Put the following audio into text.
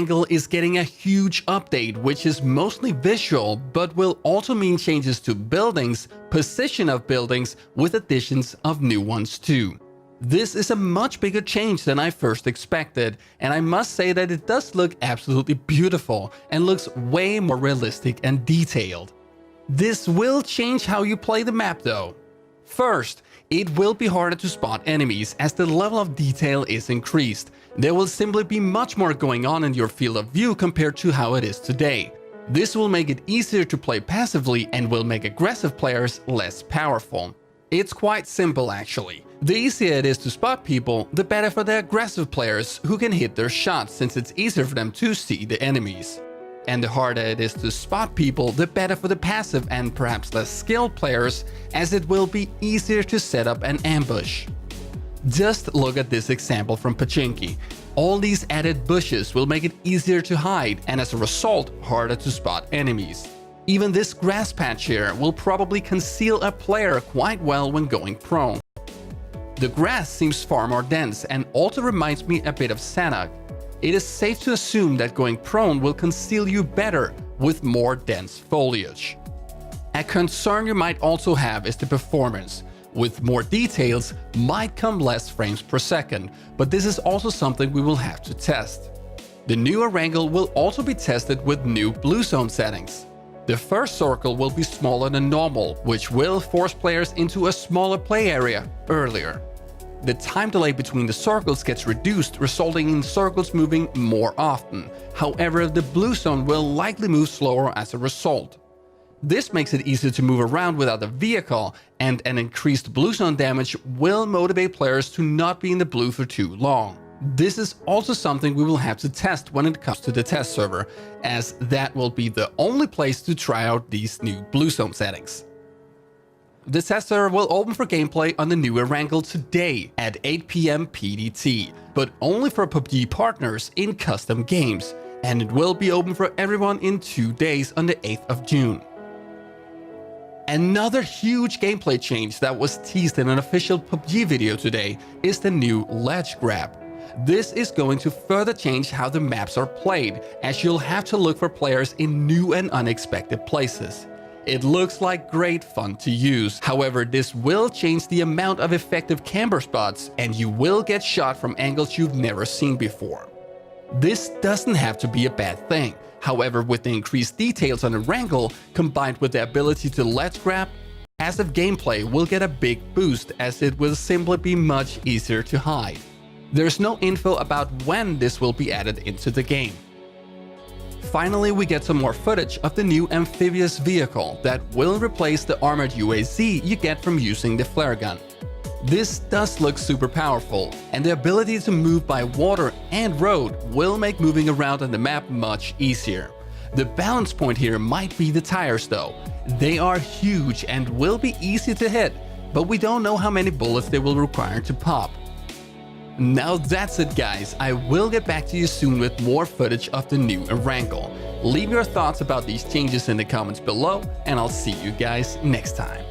Erangel is getting a huge update, which is mostly visual, but will also mean changes to buildings, position of buildings, with additions of new ones too. This is a much bigger change than I first expected, and I must say that it does look absolutely beautiful and looks way more realistic and detailed. This will change how you play the map though. First, it will be harder to spot enemies as the level of detail is increased. There will simply be much more going on in your field of view compared to how it is today. This will make it easier to play passively and will make aggressive players less powerful. It's quite simple actually. The easier it is to spot people, the better for the aggressive players who can hit their shots, since it's easier for them to see the enemies. And the harder it is to spot people, the better for the passive and perhaps less skilled players, as it will be easier to set up an ambush. Just look at this example from Pubg. All these added bushes will make it easier to hide and as a result harder to spot enemies. Even this grass patch here will probably conceal a player quite well when going prone. The grass seems far more dense and also reminds me a bit of Sanhok. It is safe to assume that going prone will conceal you better with more dense foliage. A concern you might also have is the performance. With more details might come less frames per second, but this is also something we will have to test. The new Erangel will also be tested with new blue zone settings. The first circle will be smaller than normal, which will force players into a smaller play area earlier. The time delay between the circles gets reduced, resulting in circles moving more often. However, the blue zone will likely move slower as a result. This makes it easier to move around without a vehicle, and an increased blue zone damage will motivate players to not be in the blue for too long. This is also something we will have to test when it comes to the test server, as that will be the only place to try out these new blue zone settings. The test server will open for gameplay on the new Erangel today at 8 PM PDT, but only for Pubg partners in custom games, and it will be open for everyone in 2 days on the 8th of June. Another huge gameplay change that was teased in an official Pubg video today is the new ledge grab. This is going to further change how the maps are played, as you'll have to look for players in new and unexpected places. It looks like great fun to use, however this will change the amount of effective camber spots and you will get shot from angles you've never seen before. This doesn't have to be a bad thing, however with the increased details on Erangel combined with the ability to ledge grab, passive gameplay will get a big boost as it will simply be much easier to hide. There's no info about when this will be added into the game. Finally, we get some more footage of the new amphibious vehicle that will replace the armored UAZ you get from using the flare gun. This does look super powerful, and the ability to move by water and road will make moving around on the map much easier. The balance point here might be the tires though. They are huge and will be easy to hit, but we don't know how many bullets they will require to pop. Now that's it guys, I will get back to you soon with more footage of the new Erangel. Leave your thoughts about these changes in the comments below, and I'll see you guys next time.